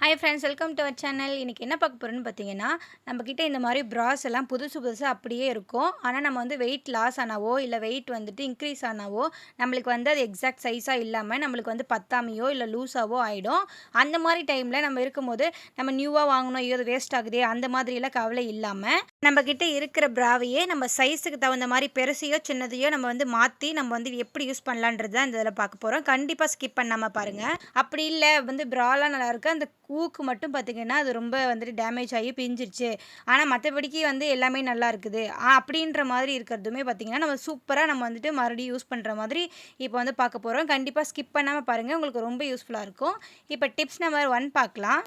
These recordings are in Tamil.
Hi friends, welcome to our channel. இன்றைக்கி என்ன பார்க்க போகிறோன்னு பார்த்தீங்கன்னா, நம்மக்கிட்ட இந்த மாதிரி ப்ராஸ் எல்லாம் புதுசு புதுசாக அப்படியே இருக்கும். ஆனால் நம்ம வந்து வெயிட் லாஸ் ஆனாவோ இல்லை வெயிட் வந்துட்டு இன்க்ரீஸ் ஆனாவோ நம்மளுக்கு வந்து அது எக்ஸாக்ட் சைஸாக இல்லாமல் நம்மளுக்கு வந்து பத்தாமையோ இல்லை லூஸாவோ ஆகிடும். அந்த மாதிரி டைமில் நம்ம இருக்கும்போது நம்ம நியூவாக வாங்கணும், ஐயோ அது வேஸ்ட் ஆகுதே அந்த மாதிரியெல்லாம் கவலை இல்லாமல் நம்மக்கிட்ட இருக்கிற ப்ராவையே நம்ம சைஸுக்கு தகுந்த மாதிரி பெருசையோ சின்னதையோ நம்ம வந்து மாற்றி நம்ம வந்து எப்படி யூஸ் பண்ணலான்றது தான் இந்த இதில் பார்க்க போகிறோம். கண்டிப்பாக ஸ்கிப் பண்ணாமல் பாருங்கள். அப்படி இல்லை வந்து ப்ராலாம் நல்லாயிருக்கு, அந்த ஊக்கு மட்டும் பார்த்திங்கன்னா அது ரொம்ப வந்துட்டு டேமேஜ் ஆகி பிஞ்சிருச்சு, ஆனால் மற்றபடிக்கு வந்து எல்லாமே நல்லா இருக்குது அப்படின்ற மாதிரி இருக்கிறதுமே பார்த்திங்கன்னா நம்ம சூப்பராக நம்ம வந்துட்டு மறுபடியும் யூஸ் பண்ணுற மாதிரி இப்போ வந்து பார்க்க போகிறோம். கண்டிப்பாக ஸ்கிப் பண்ணாமல் பாருங்கள், உங்களுக்கு ரொம்ப யூஸ்ஃபுல்லாக இருக்கும். இப்போ டிப்ஸ் நம்பர் 1 பார்க்கலாம்.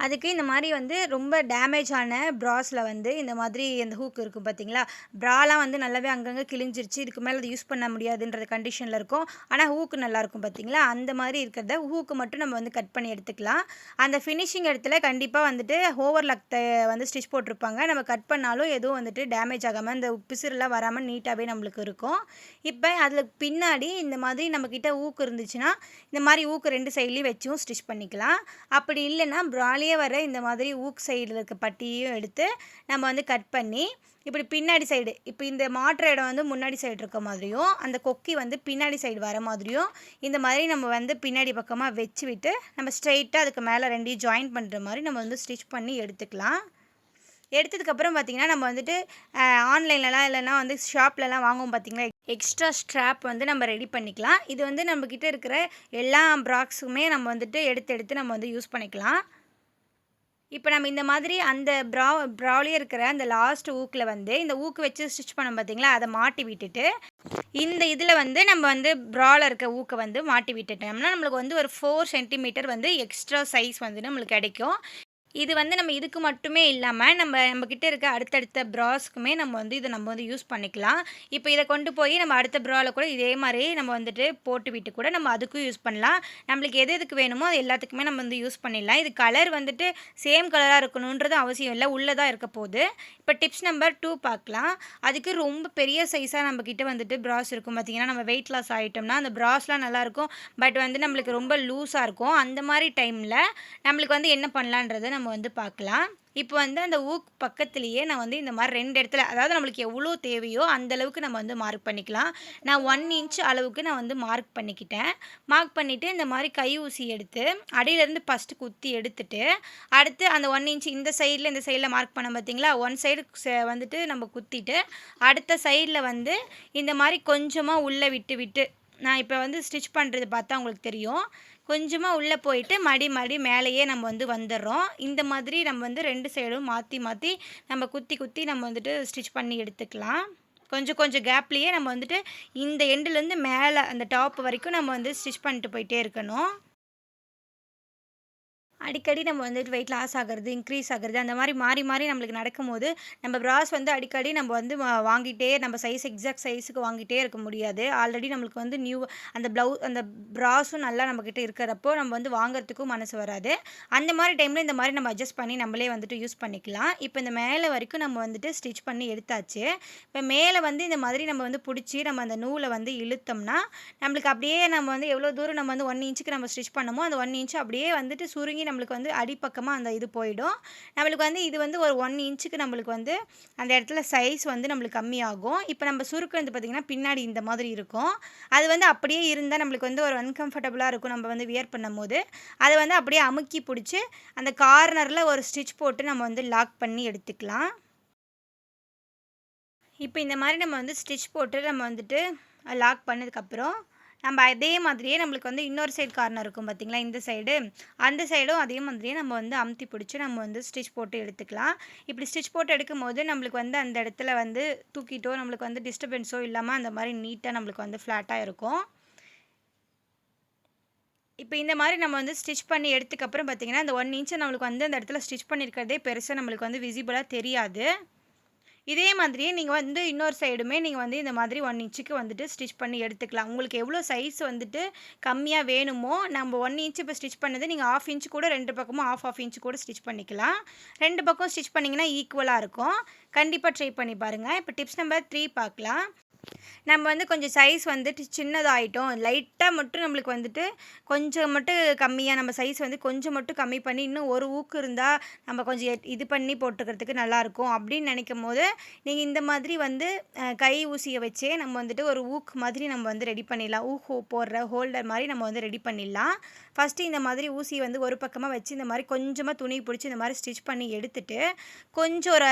அதுக்கு இந்த மாதிரி வந்து ரொம்ப டேமேஜ் ஆன ப்ராஸில் வந்து இந்த மாதிரி அந்த ஹூக் இருக்கும் பார்த்தீங்களா, ப்ராலாம் வந்து நல்லாவே அங்கங்கே கிழிஞ்சிருச்சு, இதுக்கு மேலே அது யூஸ் பண்ண முடியாதுன்ற கண்டிஷனில் இருக்கும். ஆனால் ஹூக்கு நல்லாயிருக்கும் பார்த்தீங்களா, அந்த மாதிரி இருக்கிறத ஹூக்கு மட்டும் நம்ம வந்து கட் பண்ணி எடுத்துக்கலாம். அந்த ஃபினிஷிங் இடத்துல கண்டிப்பாக வந்துட்டு ஓவர்லாக் வந்து ஸ்டிச் போட்டிருப்பாங்க. நம்ம கட் பண்ணாலும் எதுவும் வந்துட்டு டேமேஜ் ஆகாமல் இந்த பிசுறுலாம் வராமல் நீட்டாகவே நம்மளுக்கு இருக்கும். இப்போ அதில் பின்னாடி இந்த மாதிரி நம்மக்கிட்ட ஊக்கு இருந்துச்சுன்னா இந்த மாதிரி ஊக்கு 2 சைட்லேயும் வச்சும் ஸ்டிச் பண்ணிக்கலாம். அப்படி இல்லைன்னா ப்ராலே வர இந்த மாதிரி ஊக்கு சைடில் இருக்க பட்டியையும் எடுத்து நம்ம வந்து கட் பண்ணி இப்படி பின்னாடி சைடு, இப்போ இந்த மாற்ற இடம் வந்து முன்னாடி சைடு இருக்க மாதிரியும் அந்த கொக்கி வந்து பின்னாடி சைடு வர மாதிரியும் இந்த மாதிரி நம்ம வந்து பின்னாடி பக்கமாக வச்சு விட்டு நம்ம ஸ்ட்ரைட்டாக அதுக்கு மேலே 2 ஜாயின் பண்ணுற மாதிரி நம்ம வந்து ஸ்டிச் பண்ணி எடுத்துக்கலாம். எடுத்ததுக்கப்புறம் பார்த்திங்கன்னா நம்ம வந்துட்டு ஆன்லைன்லலாம் இல்லைனா வந்து ஷாப்லலாம் வாங்குவோம் பார்த்திங்களா, எக்ஸ்ட்ரா ஸ்ட்ராப் வந்து நம்ம ரெடி பண்ணிக்கலாம். இது வந்து நம்மக்கிட்ட இருக்கிற எல்லா ப்ராக்ஸுமே நம்ம வந்துட்டு எடுத்து நம்ம வந்து யூஸ் பண்ணிக்கலாம். இப்போ நம்ம இந்த மாதிரி அந்த ப்ராவிலே இருக்கிற அந்த லாஸ்ட் ஊக்கில் வந்து இந்த ஊக்கு வச்சு ஸ்டிச் பண்ணோம் பார்த்திங்களா, அதை மாட்டி விட்டுட்டு இந்த இதில் வந்து நம்ம வந்து ப்ராவில் இருக்க ஊக்கை வந்து மாட்டி விட்டுட்டோம்னா நம்மளுக்கு வந்து ஒரு 4 சென்டிமீட்டர் வந்து எக்ஸ்ட்ரா சைஸ் வந்து நம்மளுக்கு கிடைக்கும். இது வந்து நம்ம இதுக்கு மட்டுமே இல்லாமல் நம்மக்கிட்ட இருக்க அடுத்தடுத்த ப்ராஸ்க்குமே நம்ம வந்து யூஸ் பண்ணிக்கலாம். இப்போ இதை கொண்டு போய் நம்ம அடுத்த ப்ராவில் கூட இதே மாதிரி நம்ம வந்துட்டு போட்டு விட்டு கூட நம்ம அதுக்கும் யூஸ் பண்ணலாம். நம்மளுக்கு எதுக்கு வேணுமோ அது எல்லாத்துக்குமே நம்ம வந்து யூஸ் பண்ணிடலாம். இது கலர் வந்துட்டு சேம் கலராக இருக்கணுன்றது அவசியம் இல்லை, உள்ளதாக இருக்க போகுது. இப்போ டிப்ஸ் நம்பர் 2 பார்க்கலாம். அதுக்கு ரொம்ப பெரிய சைஸாக நம்மக்கிட்ட வந்துட்டு ப்ராஸ் இருக்கும் பார்த்திங்கன்னா, நம்ம வெயிட் லாஸ் ஆகிட்டோம்னா அந்த ப்ராஸ்லாம் நல்லாயிருக்கும், பட் வந்து நம்மளுக்கு ரொம்ப லூஸாக இருக்கும். அந்த மாதிரி டைமில் நம்மளுக்கு வந்து என்ன பண்ணலான்றதை நம்ம வந்து பார்க்கலாம். இப்போ வந்து அந்த ஊக் பக்கத்துலேயே நான் வந்து இந்த மாதிரி 2 இடத்துல, அதாவது நம்மளுக்கு எவ்வளோ தேவையோ அந்த அளவுக்கு நம்ம வந்து மார்க் பண்ணிக்கலாம். நான் 1 இன்ச் அளவுக்கு நான் வந்து மார்க் பண்ணிக்கிட்டேன். மார்க் பண்ணிவிட்டு இந்த மாதிரி கை ஊசி எடுத்து அடியிலேருந்து ஃபஸ்ட்டு குத்தி எடுத்துட்டு, அடுத்து அந்த 1 இன்ச் இந்த சைடில் மார்க் பண்ண பார்த்தீங்களா, 1 சைடு வந்துட்டு நம்ம குத்திட்டு அடுத்த சைடில் வந்து இந்த மாதிரி கொஞ்சமாக உள்ளே விட்டு விட்டு நான் இப்போ வந்து ஸ்டிச் பண்ணுறது பார்த்தா உங்களுக்கு தெரியும், கொஞ்சமாக உள்ளே போயிட்டு மடி மேலேயே நம்ம வந்து வந்துடுறோம். இந்த மாதிரி நம்ம வந்து 2 சைடும் மாற்றி நம்ம குத்தி நம்ம வந்துட்டு ஸ்டிச் பண்ணி எடுத்துக்கலாம். கொஞ்சம் கேப்லேயே நம்ம வந்துட்டு இந்த எண்டுலேருந்து மேலே அந்த டாப் வரைக்கும் நம்ம வந்து ஸ்டிச் பண்ணிட்டு போயிட்டே இருக்கணும். அடிக்கடி நம்ம வந்துட்டு வெயிட் லாஸ் ஆகிறது, இன்க்ரீஸ் ஆகிறது அந்த மாதிரி மாறி நம்மளுக்கு நடக்கும்போது, நம்ம ப்ராஸ் வந்து அடிக்கடி நம்ம வந்து வாங்கிட்டே நம்ம எக்ஸாக்ட் சைஸுக்கு வாங்கிட்டே இருக்க முடியாது. ஆல்ரெடி நம்மளுக்கு வந்து அந்த ப்ராஸும் நல்லா நம்மக்கிட்ட இருக்கிறப்போ நம்ம வந்து வாங்குறதுக்கும் மனசு வராது. அந்த மாதிரி டைமில் இந்த மாதிரி நம்ம அட்ஜஸ்ட் பண்ணி நம்மளே வந்துட்டு யூஸ் பண்ணிக்கலாம். இப்போ இந்த மேலே வரைக்கும் நம்ம வந்துட்டு ஸ்டிச் பண்ணி எடுத்தாச்சு. இப்போ மேலே வந்து இந்த மாதிரி நம்ம வந்து பிடிச்சி நம்ம அந்த நூலை வந்து இழுத்தோம்னா, நம்மளுக்கு அப்படியே நம்ம வந்து எவ்வளோ தூரம் நம்ம வந்து 1 இன்ச்சுக்கு நம்ம ஸ்டிச் பண்ணமோ அந்த 1 இன்ச் அப்படியே வந்துட்டு சுருங்கி நம்மளுக்கு வந்து அடிப்பக்கமாக அந்த இது போயிடும். நம்மளுக்கு வந்து இது வந்து ஒரு 1 இன்ச்சுக்கு நம்மளுக்கு வந்து அந்த இடத்துல சைஸ் வந்து நம்மளுக்கு கம்மியாகும். இப்போ நம்ம சுருக்குறது பார்த்திங்கன்னா பின்னாடி இந்த மாதிரி இருக்கும். அது வந்து அப்படியே இருந்தால் நம்மளுக்கு வந்து ஒரு அன்கம்ஃபர்டபுளாக இருக்கும். நம்ம வந்து வியர் பண்ணும்போது அதை வந்து அப்படியே அமுக்கி பிடிச்சி அந்த கார்னரில் ஒரு ஸ்டிச் போட்டு நம்ம வந்து லாக் பண்ணி எடுத்துக்கலாம். இப்போ இந்த மாதிரி நம்ம வந்து ஸ்டிச் போட்டு நம்ம வந்துட்டு லாக் பண்ணதுக்கப்புறம் நம்ம அதே மாதிரியே நம்மளுக்கு வந்து இன்னொரு சைடு கார்னர் இருக்கும் பார்த்திங்களா, இந்த சைடு அந்த சைடும் அதே மாதிரியே நம்ம வந்து அமுத்தி பிடிச்சி நம்ம வந்து ஸ்டிச் போட்டு எடுத்துக்கலாம். இப்படி ஸ்டிச் போட்டு எடுக்கும்போது நம்மளுக்கு வந்து அந்த இடத்துல வந்து தூக்கிட்டோ நம்மளுக்கு வந்து டிஸ்டர்பன்ஸோ இல்லாமல் அந்த மாதிரி நீட்டாக நம்மளுக்கு வந்து ஃப்ளாட்டாக இருக்கும். இப்போ இந்த மாதிரி நம்ம வந்து ஸ்டிச் பண்ணி எடுத்துக்கப்புறம் பார்த்திங்கன்னா அந்த 1 இன்ச்சை நம்மளுக்கு வந்து அந்த இடத்துல ஸ்டிச் பண்ணியிருக்கிறதே பெருசாக நம்மளுக்கு வந்து விசிபிளாக தெரியாது. இதே மாதிரியே நீங்கள் வந்து இன்னொரு சைடுமே நீங்கள் வந்து இந்த மாதிரி 1 இன்ச்சுக்கு வந்துட்டு ஸ்டிச் பண்ணி எடுத்துக்கலாம். உங்களுக்கு எவ்வளோ சைஸ் வந்துட்டு கம்மியாக வேணுமோ, நம்ம 1 இன்ச் இப்போ ஸ்டிச் பண்ணது நீங்கள் 1/2 இன்ச் கூட 2 பக்கமும் 1/2 இன்ச் கூட ஸ்டிச் பண்ணிக்கலாம். 2 பக்கம் ஸ்டிச் பண்ணிங்கன்னா ஈக்குவலாக இருக்கும். கண்டிப்பாக ட்ரை பண்ணி பாருங்கள். இப்போ டிப்ஸ் நம்பர் 3 பார்க்கலாம். நம்ம வந்து கொஞ்சம் சைஸ் வந்துட்டு சின்னதாயிட்டோம். லைட்டா மட்டும் நம்மளுக்கு வந்துட்டு கொஞ்சம் மட்டும் கம்மியா நம்ம சைஸ் வந்து கொஞ்சம் மட்டும் கம்மி பண்ணி, இன்னும் ஒரு ஊக்கு இருந்தா நம்ம கொஞ்சம் இது பண்ணி போட்டுக்கிறதுக்கு நல்லாயிருக்கும் அப்படின்னு நினைக்கும்போது, நீங்க இந்த மாதிரி வந்து கை ஊசிய வச்சே நம்ம வந்துட்டு ஒரு ஊக்கு மாதிரி நம்ம வந்து ரெடி பண்ணிடலாம். ஊக்கு போடுற ஹோல்டர் மாரி நம்ம வந்து ரெடி பண்ணிடலாம். ஃபர்ஸ்ட்டு இந்த மாதிரி ஊசிய வந்து ஒரு பக்கமா வச்சு இந்த மாரி கொஞ்சமா துணி புடிச்சு இந்த மாரி ஸ்டிச் பண்ணி எடுத்துட்டு, கொஞ்சம் ஒரு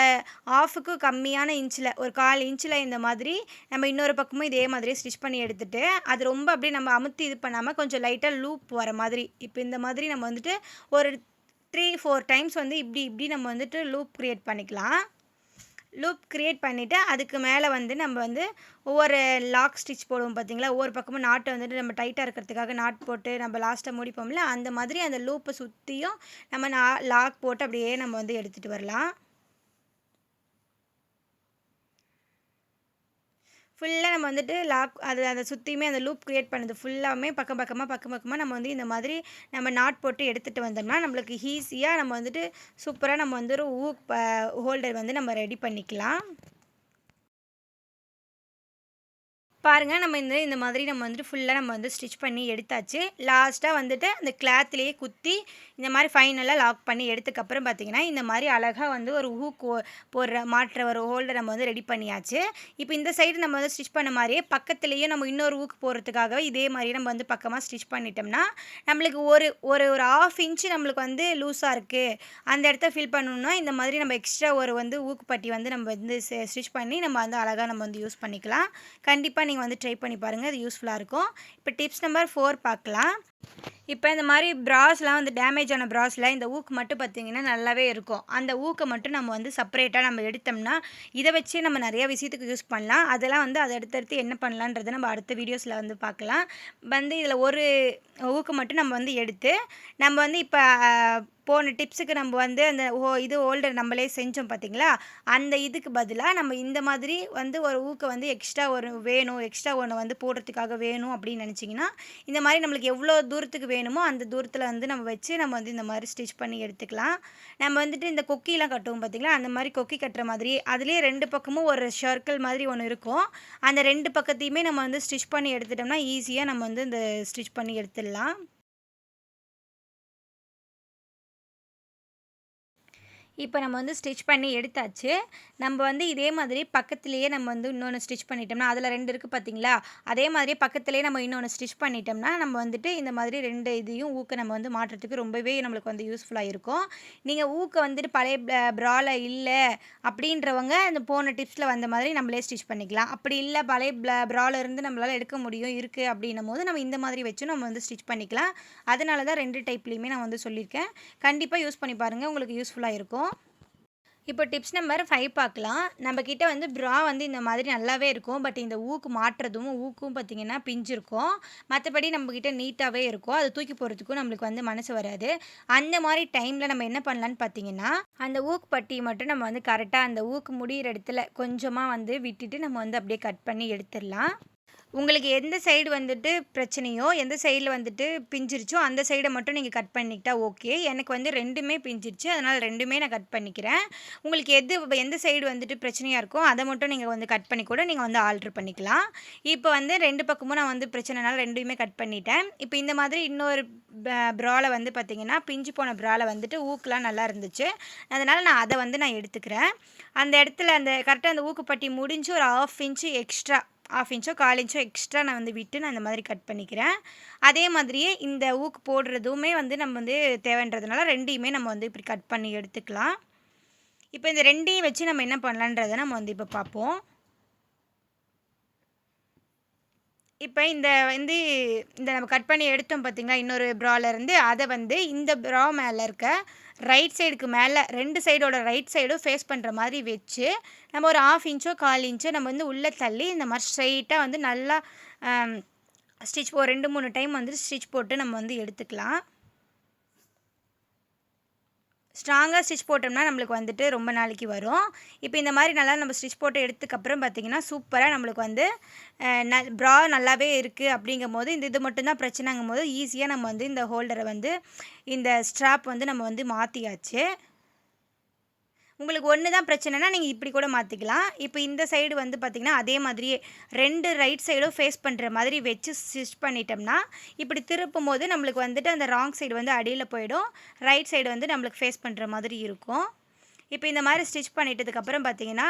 1/2க்கு கம்மியான இன்ச்சில ஒரு 1/4 இன்ச்சில இந்த மாதிரி நம்ம இன்னொரு பக்கமும் இதே மாதிரியே ஸ்டிச் பண்ணி எடுத்துட்டு, அது ரொம்ப அப்படியே நம்ம அமுத்தி இது பண்ணாம கொஞ்சம் லைட்டா லூப் வர மாதிரி, இப்ப இந்த மாதிரி நம்ம வந்துட்டு ஒரு 3, 4 டைம்ஸ் வந்து இப்டி இப்டி நம்ம வந்துட்டு லூப் கிரியேட் பண்ணிக்கலாம். லூப் கிரியேட் பண்ணிவிட்டு அதுக்கு மேலே வந்து நம்ம வந்து ஒவ்வொரு லாக் ஸ்டிச் போடுவோம் பார்த்தீங்களா? ஒவ்வொரு பக்கமும் நாட்டை வந்துட்டு நம்ம டைட்டாக இருக்கிறதுக்காக நாட் போட்டு நம்ம லாஸ்ட்டாக முடிப்போம்ல, அந்த மாதிரி அந்த லூப்பை சுற்றியும் நம்ம லாக் போட்டு அப்படியே நம்ம வந்து எடுத்துகிட்டு வரலாம். ஃபுல்லா நம்ம வந்துட்டு லாக் அத சுத்தியுமே அந்த லூப் கிரியேட் பண்ணது ஃபுல்லாவுமே பக்கம் பக்கமா நம்ம வந்து இந்த மாதிரி நம்ம நாட் போட்டு எடுத்துட்டு வந்தோம்னா, நம்மளுக்கு ஈஸியா நம்ம வந்துட்டு சூப்பரா நம்ம வந்து ஒரு ஹோல்டர் வந்து நம்ம ரெடி பண்ணிக்கலாம். பாருங்க நம்ம இந்த மாதிரி நம்ம வந்துட்டு ஃபுல்லா நம்ம வந்து ஸ்டிச் பண்ணி எடுத்தாச்சு. லாஸ்ட்டா வந்துட்டு அந்த கிளாத்லயே குத்தி, இந்த மாரி ஃபைனலா லாக் பண்ணி எடுத்ததுக்கப்புறம் பார்த்தீங்கன்னா, இந்த மாரி அழகா வந்து ஒரு ஹூக் மாட்டுற ஒரு ஹோல்டர் நம்ம வந்து ரெடி பண்ணியாச்சு. இப்ப இந்த சைடு நம்ம வந்து ஸ்டிச் பண்ண மாரியே பக்கத்துலயே நம்ம இன்னொரு ஹூக் போடுறதுக்காகவே இதே மாரியே நம்ம வந்து பக்கமா ஸ்டிச் பண்ணிட்டோம்னா, நம்மளுக்கு ஒரு ஒரு ஒரு 1/2 இன்ச் நம்மளுக்கு வந்து லூஸா இருக்கு. அந்த இடத்த ஃபில் பண்ணணும்னா, இந்த மாதிரி நம்ம எக்ஸ்ட்ரா ஒரு வந்து ஊக்கு பட்டி வந்து நம்ம வந்து ஸ்டிச் பண்ணி நம்ம வந்து அழகா நம்ம வந்து யூஸ் பண்ணிக்கலாம். கண்டிப்பா நீங்க வந்து ட்ரை பண்ணி பாருங்க. அது யூஸ்ஃபுல்லா இருக்கும். இப்ப டிப்ஸ் நம்பர் 4 பார்க்கலாம். இப்ப இந்த மாரி பிராஸ்லாம் வந்து டேமேஜ் ஆன பிராஸ்ல இந்த ஊக்கு மட்டும் பார்த்தீங்கன்னா, நல்லாவே இருக்கும். அந்த ஊக்க மட்டும் நம்ம வந்து செப்பரேட்டா நம்ம எடுத்தோம்னா, இத வச்சே நம்ம நெறைய விஷயத்துக்கு யூஸ் பண்ணலாம். அதெல்லாம் வந்து அத அடுத்தடுத்து என்ன பண்ணலான்றத நம்ம அடுத்த வீடியோஸ்ல வந்து பார்க்கலாம். வந்து இதில ஒரு ஊக்க மட்டும் நம்ம வந்து எடுத்து, நம்ம வந்து இப்ப போன டிப்ஸுக்கு நம்ம வந்து அந்த இது ஹோல்டர் நம்மளே செஞ்சோம் பார்த்தீங்களா? அந்த இதுக்கு பதிலா நம்ம இந்த மாதிரி வந்து ஒரு ஊக்க வந்து எக்ஸ்ட்ரா ஒரு வேணும், எக்ஸ்ட்ரா ஒண்ணு வந்து போடுறதுக்காக வேணும் அப்படின்னு நெனச்சிங்கன்னா, இந்த மாரி நம்மளுக்கு எவ்வளோ தூரத்துக்கு வேணுமோ, அந்த தூரத்தில வந்து நம்ம வச்சு நம்ம வந்து இந்த மாரி ஸ்டிச் பண்ணி எடுத்துக்கலாம். நம்ம வந்துட்டு இந்த கொக்கிலாம் கட்டுவோம் பார்த்தீங்களா? அந்த மாரி கொக்கி கட்டுற மாதிரி, அதிலேயே 2 பக்கமும் ஒரு சர்க்கிள் மாதிரி ஒண்ணு இருக்கும். அந்த 2 பக்கத்தையுமே நம்ம வந்து ஸ்டிச் பண்ணி எடுத்துட்டோம்னா, ஈஸியா நம்ம வந்து இந்த ஸ்டிச் பண்ணி எடுத்துடலாம். இப்ப நம்ம வந்து ஸ்டிச் பண்ணி எடுத்தாச்சு. நம்ப வந்து இதே மாதிரி பக்கத்திலேயே நம்ம வந்து இன்னொன்னு ஸ்டிச் பண்ணிட்டோம்னா, அதில 2 இருக்கு பார்த்தீங்களா? அதே மாதிரியே பக்கத்திலேயே நம்ம இன்னொன்னு ஸ்டிச் பண்ணிட்டோம்னா, நம்ம வந்துட்டு இந்த மாதிரி 2 இதையும் ஊக்க நம்ம வந்து மாட்டுறதுக்கு ரொம்பவே நம்மளுக்கு வந்து யூஸ்ஃபுல்லா இருக்கும். நீங்க ஊக்க வந்துட்டு பழைய ப்ரால இல்ல அப்படின்றவங்க, அந்த போன டிப்ஸ்ல வந்த மாதிரி நம்மளே ஸ்டிச் பண்ணிக்கலாம். அப்படி இல்ல பழைய ப்ரால இருந்து நம்மளால எடுக்க முடியும், இருக்கு அப்படின்னும்போது, நம்ம இந்த மாதிரி வச்சும் நம்ம வந்து ஸ்டிச் பண்ணிக்கலாம். அதனால தான் 2 டைப்லயுமே நான் வந்து சொல்லியிருக்கேன். கண்டிப்பா யூஸ் பண்ணி பாருங்க. உங்களுக்கு யூஸ்ஃபுல்லா இருக்கும். இப்போ டிப்ஸ் நம்பர் 5 பார்க்கலாம். நம்ம கிட்ட வந்து ப்ரா வந்து இந்த மாதிரி நல்லாவே இருக்கும். பட் இந்த ஊக்கு மாட்டுறதும், ஊக்கும் பார்த்தீங்கன்னா பிஞ்சிருக்கும். மத்தபடி நம்மகிட்ட நீட்டாவே இருக்கும். அத தூக்கி போடுறதுக்கும் நம்மளுக்கு வந்து மனசு வராது. அந்த மாரி டைம்ல நம்ம என்ன பண்ணலான்னு பார்த்தீங்கன்னா, அந்த ஊக்கு பட்டிய மட்டும் நம்ம வந்து கரெக்ட்டா அந்த ஊக்கு முடியிற இடத்துல கொஞ்சமா வந்து விட்டுட்டு நம்ம வந்து அப்படியே கட் பண்ணி எடுத்துரலாம். உங்களுக்கு எந்த சைடு வந்துட்டு பிரச்சனையோ, எந்த சைடுல வந்துட்டு பிஞ்சிருச்சோ, அந்த சைட மட்டும் நீங்க கட் பண்ணிக்கிட்டா ஓகே. எனக்கு வந்து 2மே பிஞ்சிருச்சு. அதனால 2மே நான் கட் பண்ணிக்கிறேன். உங்களுக்கு எந்த சைடு வந்துட்டு பிரச்சனையா இருக்கோ, அத மட்டும் நீங்க வந்து கட் பண்ணி கூட நீங்க வந்து ஆல்டர் பண்ணிக்கலாம். இப்ப வந்து 2 பக்கமும் நான் வந்து பிரச்சனைனால 2யுமே கட் பண்ணிட்டேன். இப்ப இந்த மாதிரி இன்னொரு ப்ரால வந்து பார்த்தீங்கன்னா, பிஞ்சு போன ப்ரால வந்துட்டு ஊக்குலாம் நல்லா இருந்துச்சு. அதனால நான் எடுத்துக்கிறேன். அந்த இடத்துல அந்த கரெக்ட்டா அந்த ஊக்குப்பட்டி முடிஞ்சு ஒரு 1/2 இன்ச் எக்ஸ்ட்ரா 1/2 இன்ச்சோ, 1/4 இன்ச்சோ எக்ஸ்ட்ரா நான் வந்து விட்டு நான் இந்த மாதிரி கட் பண்ணிக்கிறேன். அதே மாதிரியே இந்த ஊக்கு போடுறதுமே வந்து நம்ம வந்து தேவைன்றதுனால 2யுமே நம்ம வந்து இப்படி கட் பண்ணி எடுத்துக்கலாம். இப்ப இந்த 2யும் வச்சு நம்ம என்ன பண்ணலான்றத நம்ம வந்து இப்ப பார்ப்போம். இப்ப இந்த வந்து இந்த நம்ம கட் பண்ணி எடுத்தோம் பார்த்தீங்களா, இன்னொரு ப்ராலருந்து அத வந்து இந்த ப்ரா மேல இருக்க ரைட் சைடுக்கு மேல 2 சைடோட ரைட் சைடும் ஃபேஸ் பண்ற மாரி வச்சு, நம்ம ஒரு 1/2 இன்ச்சோ, 1/4 இன்ச்சோ நம்ம வந்து உள்ள தள்ளி இந்த மாரி ஸ்ட்ரெயிட்டா வந்து நல்லா அ ஒரு 2, 3 டைம் வந்து ஸ்டிச் போட்டு நம்ம வந்து எடுத்துக்கலாம். ஸ்ட்ராங்கா ஸ்டிச் போட்டோம்னா நம்மளுக்கு வந்துட்டு ரொம்ப நாளைக்கு வரும். இப்ப இந்த மாரி நல்லா நம்ம ஸ்டிச் போட்டு எடுத்ததுக்கப்புறம் பார்த்தீங்கன்னா, சூப்பரா நம்மளுக்கு வந்து ப்ரா நல்லாவே இருக்கு அப்படிங்கும்போது, இது மட்டும் தான் பிரச்சனைங்கும்போது, ஈஸியா நம்ம வந்து இந்த ஹோல்டர வந்து இந்த ஸ்ட்ராப் வந்து நம்ம வந்து மாத்தியாச்சு. உங்களுக்கு ஒன்று தான் பிரச்சனைனா நீங்கள் இப்படி கூட மாற்றிக்கலாம். இப்போ இந்த சைடு வந்து பார்த்திங்கன்னா அதே மாதிரியே 2 ரைட் சைடும் ஃபேஸ் பண்ணுற மாதிரி வச்சு ஸ்டிச் பண்ணிட்டோம்னா, இப்படி திருப்பும்போது நம்மளுக்கு வந்துட்டு அந்த ராங் சைடு வந்து அடியில் போயிடும். ரைட் சைடு வந்து நம்மளுக்கு ஃபேஸ் பண்ணுற மாதிரி இருக்கும். இப்போ இந்த மாதிரி ஸ்டிச் பண்ணிட்டதுக்கப்புறம் பார்த்திங்கன்னா,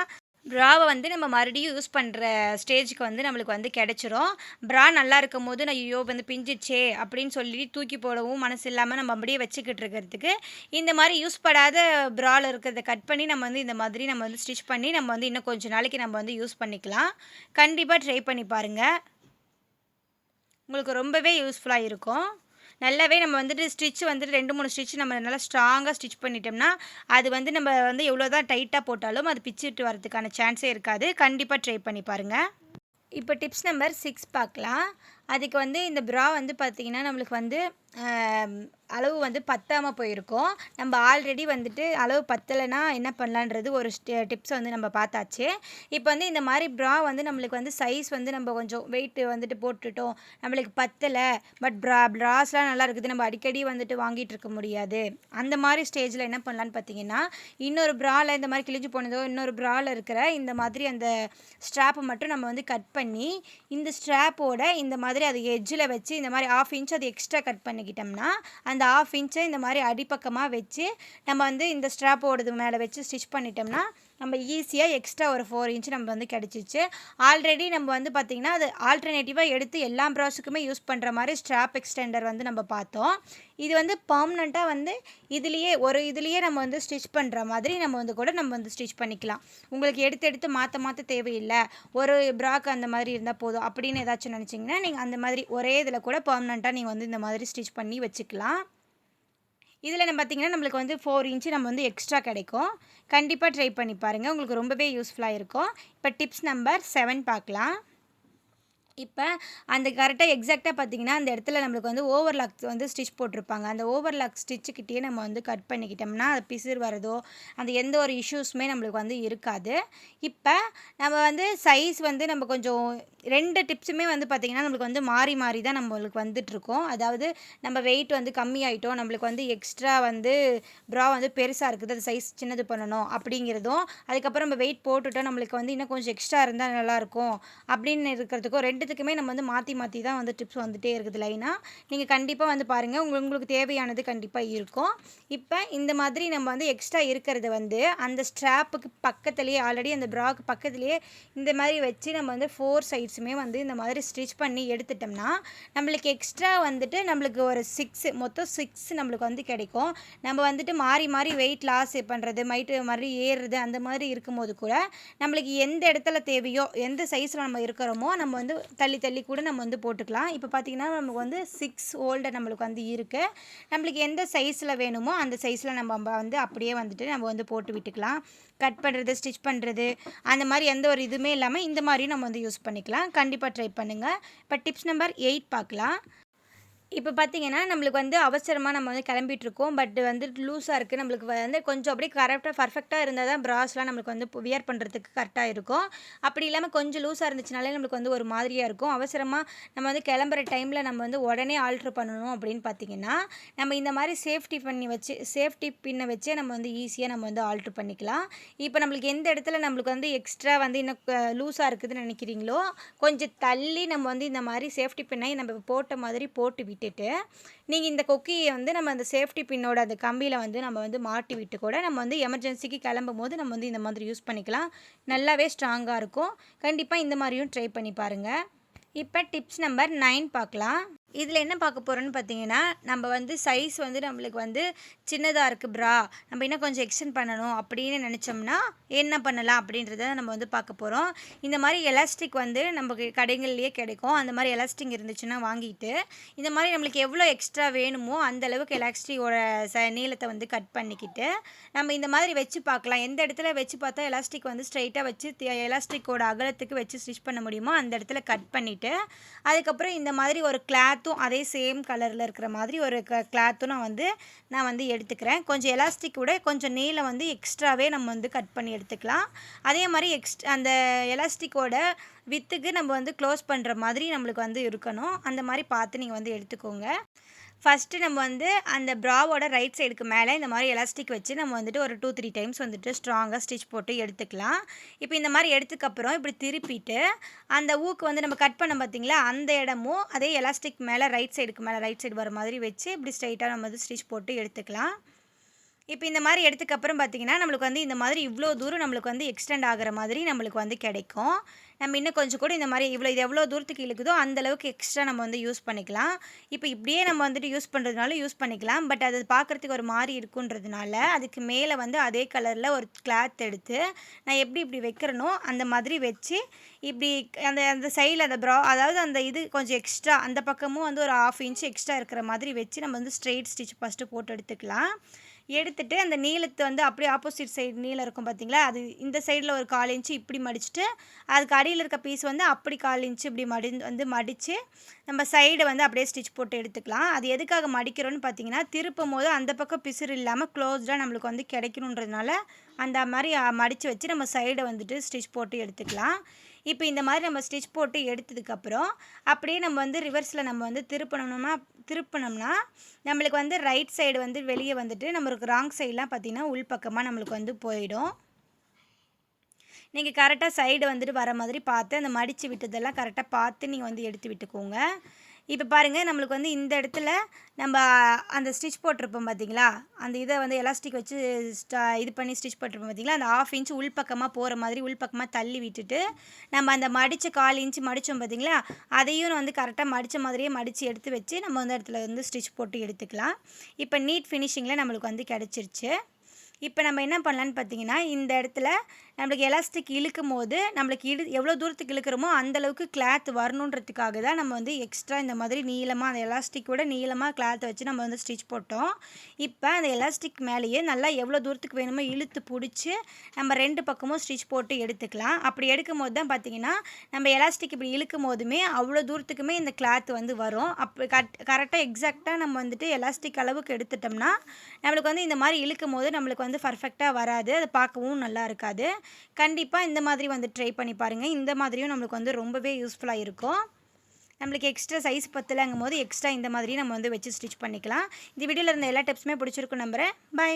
ப்ராவை வந்து நம்ம மறுபடியும் யூஸ் பண்ணுற ஸ்டேஜுக்கு வந்து நம்மளுக்கு வந்து கிடச்சிரும். ப்ரா நல்லா இருக்கும்போது நான் ஐயோ வந்து பிஞ்சிச்சே அப்படின்னு சொல்லி தூக்கி போடவும் மனசு இல்லாமல் நம்ம அப்படியே வச்சுக்கிட்டு இருக்கிறதுக்கு, இந்த மாதிரி யூஸ் படாத ப்ராவில் இருக்கிறத கட் பண்ணி நம்ம வந்து இந்த மாதிரி நம்ம வந்து ஸ்டிச் பண்ணி நம்ம வந்து இன்னும் கொஞ்சம் நாளைக்கு நம்ம வந்து யூஸ் பண்ணிக்கலாம். கண்டிப்பாக ட்ரை பண்ணி பாருங்கள். உங்களுக்கு ரொம்பவே யூஸ்ஃபுல்லாக இருக்கும். நல்லாவே நம்ம வந்துட்டு ஸ்டிச் வந்துட்டு 2, 3 ஸ்டிச் நம்ம நல்லா ஸ்ட்ராங்காக ஸ்டிச் பண்ணிட்டோம்னா, அது வந்து நம்ம வந்து எவ்வளோ தான் டைட்டாக போட்டாலும் அது பிச்சுட்டு வரதுக்கான சான்ஸே இருக்காது. கண்டிப்பாக ட்ரை பண்ணி பாருங்கள். இப்போ டிப்ஸ் நம்பர் 6 பார்க்கலாம். அதுக்கு வந்து இந்த ப்ரா வந்து பார்த்திங்கன்னா நம்மளுக்கு வந்து அளவு வந்து பத்தாமல் போயிருக்கும். நம்ம ஆல்ரெடி வந்துட்டு அளவு பத்தலைன்னா என்ன பண்ணலான்றது ஒரு டிப்ஸை வந்து நம்ம பார்த்தாச்சு. இப்போ வந்து இந்த மாதிரி ப்ரா வந்து நம்மளுக்கு வந்து சைஸ் வந்து நம்ம கொஞ்சம் வெயிட் வந்துட்டு போட்டுட்டோம், நம்மளுக்கு பத்தலை, பட் ப்ராஸ்லாம் நல்லா இருக்குது, நம்ம அடிக்கடி வந்துட்டு வாங்கிட்டு இருக்க முடியாது. அந்த மாதிரி ஸ்டேஜில் என்ன பண்ணலான்னு பார்த்தீங்கன்னா, இன்னொரு ப்ராவில் இந்த மாதிரி கிழிஞ்சு போனதோ இன்னொரு ப்ராவில் இருக்கிற இந்த மாதிரி அந்த ஸ்ட்ராப்பை மட்டும் நம்ம வந்து கட் பண்ணி, இந்த ஸ்ட்ராப்போட இந்த மாதிரி அது எட்ஜில் வச்சு இந்த மாதிரி 1/2 இன்ச் அது எக்ஸ்ட்ரா கட் பண்ணிக்கிட்டோம்னா, அந்த 1/2 இன்ச்சை இந்த மாதிரி அடிப்பக்கமாக வச்சு நம்ம வந்து இந்த ஸ்ட்ராப்போடது மேலே வச்சு ஸ்டிச் பண்ணிட்டோம்னா, நம்ம ஈஸியாக எக்ஸ்ட்ரா ஒரு 4 இன்ச் நம்ம வந்து கிடச்சிச்சு. ஆல்ரெடி நம்ம வந்து பார்த்திங்கன்னா அது ஆல்டர்னேட்டிவாக எடுத்து எல்லா ப்ராஸுக்குமே யூஸ் பண்ணுற மாதிரி ஸ்ட்ராப் எக்ஸ்டெண்டர் வந்து நம்ம பார்த்தோம். இது வந்து பர்மனெண்ட்டாக வந்து இதுலேயே நம்ம வந்து ஸ்டிச் பண்ணுற மாதிரி நம்ம வந்து கூட நம்ம வந்து ஸ்டிச் பண்ணிக்கலாம். உங்களுக்கு எடுத்து மாற்ற தேவையில்லை, ஒரு ப்ராக்கு அந்த மாதிரி இருந்தால் போதும் அப்படின்னு ஏதாச்சும் நினச்சிங்கன்னா, நீங்கள் அந்த மாதிரி ஒரே இதில் கூட பர்மனெண்ட்டாக நீங்கள் வந்து இந்த மாதிரி ஸ்டிச் பண்ணி வச்சுக்கலாம். இதில் நம்ம பார்த்திங்கன்னா நம்மளுக்கு வந்து 4 இன்ச்சு நம்ம வந்து எக்ஸ்ட்ரா கிடைக்கும். கண்டிப்பாக ட்ரை பண்ணி பாருங்கள், உங்களுக்கு ரொம்பவே யூஸ்ஃபுல்லாக இருக்கும். இப்போ டிப்ஸ் நம்பர் 7 பார்க்கலாம். இப்போ அந்த கரெக்டாக எக்ஸாக்டாக பார்த்திங்கன்னா அந்த இடத்துல நம்மளுக்கு வந்து ஓவர்லாக் வந்து ஸ்டிச் போட்டிருப்பாங்க. அந்த ஓவர்லாக் ஸ்டிச்சுக்கிட்டே நம்ம வந்து கட் பண்ணிக்கிட்டோம்னா அது பிசிறு வரதோ அந்த எந்த ஒரு இஷ்யூஸுமே நம்மளுக்கு வந்து இருக்காது. இப்போ நம்ம வந்து சைஸ் வந்து நம்ம கொஞ்சம் 2 டிப்ஸுமே வந்து பார்த்திங்கன்னா நம்மளுக்கு வந்து மாறி தான் நம்மளுக்கு வந்துட்டுருக்கோம். அதாவது நம்ம வெயிட் வந்து கம்மியாயிட்டோம், நம்மளுக்கு வந்து எக்ஸ்ட்ரா வந்து ப்ரா வந்து பெருசாக இருக்குது, அது சைஸ் சின்னது பண்ணணும் அப்படிங்கிறதும், அதுக்கப்புறம் நம்ம வெயிட் போட்டுட்டோம் நம்மளுக்கு வந்து இன்னும் கொஞ்சம் எக்ஸ்ட்ரா இருந்தால் நல்லாயிருக்கும் அப்படின்னு இருக்கிறதுக்கும் 2த்துக்குமே நம்ம வந்து மாற்றி தான் வந்து டிப்ஸ் வந்துகிட்டே இருக்குது லைனாக. நீங்கள் கண்டிப்பாக வந்து பாருங்கள், உங்களுக்கு தேவையானது கண்டிப்பாக இருக்கும். இப்போ இந்த மாதிரி நம்ம வந்து எக்ஸ்ட்ரா இருக்கிறது வந்து அந்த ஸ்ட்ராப்புக்கு பக்கத்துலேயே ஆல்ரெடி அந்த ப்ராக்கு பக்கத்துலேயே இந்த மாதிரி வச்சு நம்ம வந்து 4 சைட்ஸுமே வந்து இந்த மாதிரி ஸ்டிச் பண்ணி எடுத்துட்டோம்னா நம்மளுக்கு எக்ஸ்ட்ரா வந்துட்டு நம்மளுக்கு ஒரு 6 மொத்தம் 6 நம்மளுக்கு வந்து கிடைக்கும். நம்ம வந்துட்டு மாறி வெயிட் லாஸ் பண்ணுறது மாதிரி ஏறுறது அந்த மாதிரி இருக்கும்போது கூட நம்மளுக்கு எந்த இடத்துல தேவையோ எந்த சைஸில் நம்ம இருக்கிறோமோ நம்ம வந்து தள்ளி கூட நம்ம வந்து போட்டுக்கலாம். இப்போ பார்த்திங்கன்னா நமக்கு வந்து 6 ஹோல்டர் நம்மளுக்கு வந்து இருக்குது. நம்மளுக்கு எந்த சைஸில் வேணுமோ அந்த சைஸில் நம்ம வந்து அப்படியே வந்துட்டு நம்ம வந்து போட்டு விட்டுக்கலாம். கட் பண்ணுறது, ஸ்டிச் பண்ணுறது அந்த மாதிரி எந்த ஒரு இதுவுமே இல்லாமல் இந்த மாதிரியும் நம்ம வந்து யூஸ் பண்ணிக்கலாம். கண்டிப்பாக ட்ரை பண்ணுங்கள். இப்போ டிப்ஸ் நம்பர் 8 பார்க்கலாம். இப்போ பார்த்திங்கன்னா நம்மளுக்கு வந்து அவசரமாக நம்ம வந்து கிளம்பிட்டுருக்கோம், பட் வந்து லூஸாக இருக்குது, நம்மளுக்கு வந்து கொஞ்சம் அப்படியே கரெக்டாக பர்ஃபெக்டாக இருந்தால் தான் ப்ராஸ்லாம் நம்மளுக்கு வந்து வியர் பண்ணுறதுக்கு கரெக்டாக இருக்கும். அப்படி இல்லாமல் கொஞ்சம் லூஸாக இருந்துச்சுனாலே நம்மளுக்கு வந்து ஒரு மாதிரியாக இருக்கும். அவசரமாக நம்ம வந்து கிளம்புற டைமில் நம்ம வந்து உடனே ஆல்ட்ரு பண்ணணும் அப்படின்னு பார்த்திங்கன்னா நம்ம இந்த மாதிரி சேஃப்டி பின்னை வச்சே நம்ம வந்து ஈஸியாக நம்ம வந்து ஆல்ட்ரு பண்ணிக்கலாம். இப்போ நம்மளுக்கு எந்த இடத்துல நம்மளுக்கு வந்து எக்ஸ்ட்ரா வந்து இன்னும் லூஸாக இருக்குதுன்னு நினைக்கிறீங்களோ கொஞ்சம் தள்ளி நம்ம வந்து இந்த மாதிரி சேஃப்டி பின்னை நம்ம போட்ட மாதிரி போட்டு விட்டுட்டு நீங்கள் இந்த கொக்கியை வந்து நம்ம அந்த சேஃப்டி பின்னோட அந்த கம்பியில் வந்து நம்ம வந்து மாட்டி விட்டு கூட நம்ம வந்து எமர்ஜென்சிக்கு கிளம்பும் போது நம்ம வந்து இந்த மாதிரி யூஸ் பண்ணிக்கலாம். நல்லாவே ஸ்ட்ராங்காக இருக்கும். கண்டிப்பாக இந்த மாதிரியும் ட்ரை பண்ணி பாருங்கள். இப்போ டிப்ஸ் நம்பர் 9 பார்க்கலாம். இதில் என்ன பார்க்க போகிறோன்னு பார்த்தீங்கன்னா நம்ம வந்து சைஸ் வந்து நம்மளுக்கு வந்து சின்னதாக இருக்குது ப்ரா, நம்ம இன்னும் கொஞ்சம் எக்ஸ்டெண்ட் பண்ணணும் அப்படின்னு நினச்சோம்னா என்ன பண்ணலாம் அப்படின்றத நம்ம வந்து பார்க்க போகிறோம். இந்த மாதிரி எலாஸ்டிக் வந்து நம்ம கடைகள்லேயே கிடைக்கும். அந்த மாதிரி எலாஸ்டிக் இருந்துச்சுன்னா வாங்கிட்டு இந்த மாதிரி நம்மளுக்கு எவ்வளோ எக்ஸ்ட்ரா வேணுமோ அந்த அளவுக்கு எலாஸ்டிக்கோட நீளத்தை வந்து கட் பண்ணிக்கிட்டு நம்ம இந்த மாதிரி வச்சு பார்க்கலாம். எந்த இடத்துல வச்சு பார்த்தா எலாஸ்டிக் வந்து ஸ்ட்ரைட்டாக வச்சு எலாஸ்டிக்கோட அகலத்துக்கு வச்சு ஸ்டிச் பண்ண முடியுமோ அந்த இடத்துல கட் பண்ணிவிட்டு அதுக்கப்புறம் இந்த மாதிரி ஒரு கிளாத்தும் அதே சேம் கலரில் இருக்கிற மாதிரி ஒரு கிளாத்தும் நான் வந்து எடுத்துக்கிறேன். கொஞ்சம் எலாஸ்டிக் கூட கொஞ்சம் நீளம் வந்து எக்ஸ்ட்ராவே நம்ம வந்து கட் பண்ணி எடுத்துக்கலாம். அதே மாதிரி அந்த எலாஸ்டிக்கோட வித்துக்கு நம்ம வந்து க்ளோஸ் பண்ணுற மாதிரி நம்மளுக்கு வந்து இருக்கணும். அந்த மாதிரி பார்த்து நீங்கள் வந்து எடுத்துக்கோங்க. ஃபஸ்ட்டு நம்ம வந்து அந்த ப்ராவோட ரைட் சைடுக்கு மேலே இந்த மாதிரி எலாஸ்டிக் வச்சு நம்ம வந்துட்டு ஒரு 2-3 டைம்ஸ் வந்துட்டு ஸ்ட்ராங்காக ஸ்டிச் போட்டு எடுத்துக்கலாம். இப்போ இந்த மாதிரி எடுத்ததுக்கப்புறம் இப்படி திருப்பிட்டு அந்த ஊக்கு வந்து நம்ம கட் பண்ணோம் பார்த்தீங்களா, அந்த இடமும் அதே எலாஸ்டிக் மேலே ரைட் சைடு வர மாதிரி வச்சு இப்படி ஸ்ட்ரைட்டாக நம்ம வந்து ஸ்டிச் போட்டு எடுத்துக்கலாம். இப்போ இந்த மாதிரி எடுத்ததுக்கப்புறம் பார்த்தீங்கன்னா, நம்மளுக்கு வந்து இந்த மாதிரி இவ்வளோ தூரம் நம்மளுக்கு வந்து எக்ஸ்டெண்ட் ஆகிற மாதிரி நம்மளுக்கு வந்து கிடைக்கும். நம்ம இன்னும் கொஞ்சம் கூட இந்த மாதிரி இது எவ்வளோ தூரத்துக்கு இழுக்குதோ அந்த அளவுக்கு எக்ஸ்ட்ரா நம்ம வந்து யூஸ் பண்ணிக்கலாம். இப்போ இப்படியே நம்ம வந்துட்டு யூஸ் பண்ணுறதுனால யூஸ் பண்ணிக்கலாம். பட் அது பார்க்குறதுக்கு ஒரு மாதிரி இருக்குன்றதுனால அதுக்கு மேலே வந்து அதே கலரில் ஒரு கிளாத் எடுத்து நான் எப்படி இப்படி வைக்கிறேனோ அந்த மாதிரி வச்சு இப்படி அந்த அந்த சைடில் அந்த அதாவது அந்த இது கொஞ்சம் எக்ஸ்ட்ரா அந்த பக்கமும் வந்து ஒரு 1/2 இன்ச் எக்ஸ்ட்ரா இருக்கிற மாதிரி வச்சு நம்ம வந்து ஸ்ட்ரெயிட் ஸ்டிச் ஃபஸ்ட்டு போட்டு எடுத்துக்கலாம். எடுத்துட்டு அந்த நீளத்தை வந்து அப்படியே ஆப்போசிட் சைடு நீளம் இருக்கும் பார்த்தீங்களா, அது இந்த சைடில் ஒரு 1/4 இன்ச்சு இப்படி மடிச்சுட்டு அதுக்கு அடியில் இருக்க பீஸ் வந்து அப்படி 1/4 இன்ச்சு இப்படி மடித்து நம்ம சைடை வந்து அப்படியே ஸ்டிச் போட்டு எடுத்துக்கலாம். அது எதுக்காக மடிக்கிறோன்னு பார்த்தீங்கன்னா, திருப்பும் போது அந்த பக்கம் பிசுறு இல்லாமல் க்ளோஸ்டாக நம்மளுக்கு வந்து கிடைக்கணுன்றதுனால அந்த மாதிரி மடித்து வச்சு நம்ம சைடை வந்துட்டு ஸ்டிச் போட்டு எடுத்துக்கலாம். இப்போ இந்த மாதிரி நம்ம ஸ்டிச் போட்டு எடுத்ததுக்கப்புறம் அப்படியே நம்ம வந்து ரிவர்ஸில் நம்ம வந்து திருப்பினோம்னா நம்மளுக்கு வந்து ரைட் சைடு வந்து வெளியே வந்துட்டு நம்மளுக்கு ராங் சைடெலாம் பார்த்திங்கன்னா உள் பக்கமாக நம்மளுக்கு வந்து போயிடும். நீங்கள் கரெக்டாக சைடு வந்துட்டு வர மாதிரி பார்த்து அந்த மடித்து விட்டதெல்லாம் கரெக்டாக பார்த்து நீங்கள் வந்து எடுத்து விட்டுக்கோங்க. இப்போ பாருங்கள், நம்மளுக்கு வந்து இந்த இடத்துல நம்ம அந்த ஸ்டிச் போட்டிருப்போம் பார்த்தீங்களா, அந்த இதை வந்து எலாஸ்டிக் வச்சு இது பண்ணி ஸ்டிச் போட்டிருப்போம் பார்த்தீங்களா, அந்த 1/2 இன்ச் உள் பக்கமாக போகிற மாதிரி உள் பக்கமாக தள்ளி விட்டுட்டு நம்ம அந்த மடித்த 1/4 இன்ச்சு மடித்தோம் பார்த்தீங்களா, அதையும் வந்து கரெக்டாக மடித்த மாதிரியே மடித்து எடுத்து வச்சு நம்ம வந்து இடத்துல வந்து ஸ்டிச் போட்டு எடுத்துக்கலாம். இப்போ நீட் ஃபினிஷிங்கில் நம்மளுக்கு வந்து கிடச்சிருச்சு. இப்போ நம்ம என்ன பண்ணலான்னு பார்த்தீங்கன்னா, இந்த இடத்துல நம்மளுக்கு எலாஸ்டிக் இழுக்கும் போது நம்மளுக்கு எவ்வளோ தூரத்துக்கு இழுக்கிறோமோ அந்தளவுக்கு கிளாத் வரணுன்றதுக்காக தான் நம்ம வந்து எக்ஸ்ட்ரா இந்த மாதிரி நீளமாக அந்த எலாஸ்டிக்கோட நீளமாக கிளாத்தை வச்சு நம்ம வந்து ஸ்டிச் போட்டோம். இப்போ அந்த எலாஸ்டிக் மேலேயே நல்லா எவ்வளோ தூரத்துக்கு வேணுமோ இழுத்து பிடிச்சி நம்ம 2 பக்கமும் ஸ்டிச் போட்டு எடுத்துக்கலாம். அப்படி எடுக்கும் போது தான் பார்த்தீங்கன்னா, நம்ம எலாஸ்டிக் இப்படி இழுக்கும் போதுமே அவ்வளோ தூரத்துக்குமே இந்த கிளாத் வந்து வரும். அப்போ கரெக்டாக எக்ஸாக்டாக நம்ம வந்துட்டு எலாஸ்டிக் அளவுக்கு எடுத்துட்டோம்னா நம்மளுக்கு வந்து இந்த மாதிரி இழுக்கும் போது நம்மளுக்கு வந்து பர்ஃபெக்டாக வராது. அது பார்க்கவும் நல்லா இருக்காது. கண்டிப்பாக இந்த மாதிரி வந்து ட்ரை பண்ணி பாருங்கள். இந்த மாதிரியும் நம்மளுக்கு வந்து ரொம்பவே யூஸ்ஃபுல்லாக இருக்கும். நம்மளுக்கு எக்ஸ்ட்ரா சைஸ் பத்தலைங்கும் போது எக்ஸ்ட்ரா இந்த மாதிரி நம்ம வந்து வச்சு ஸ்டிச் பண்ணிக்கலாம். இந்த வீடியோவில் இருந்த எல்லா டிப்ஸுமே பிடிச்சிருக்கும் நம்புகிறேன். பை.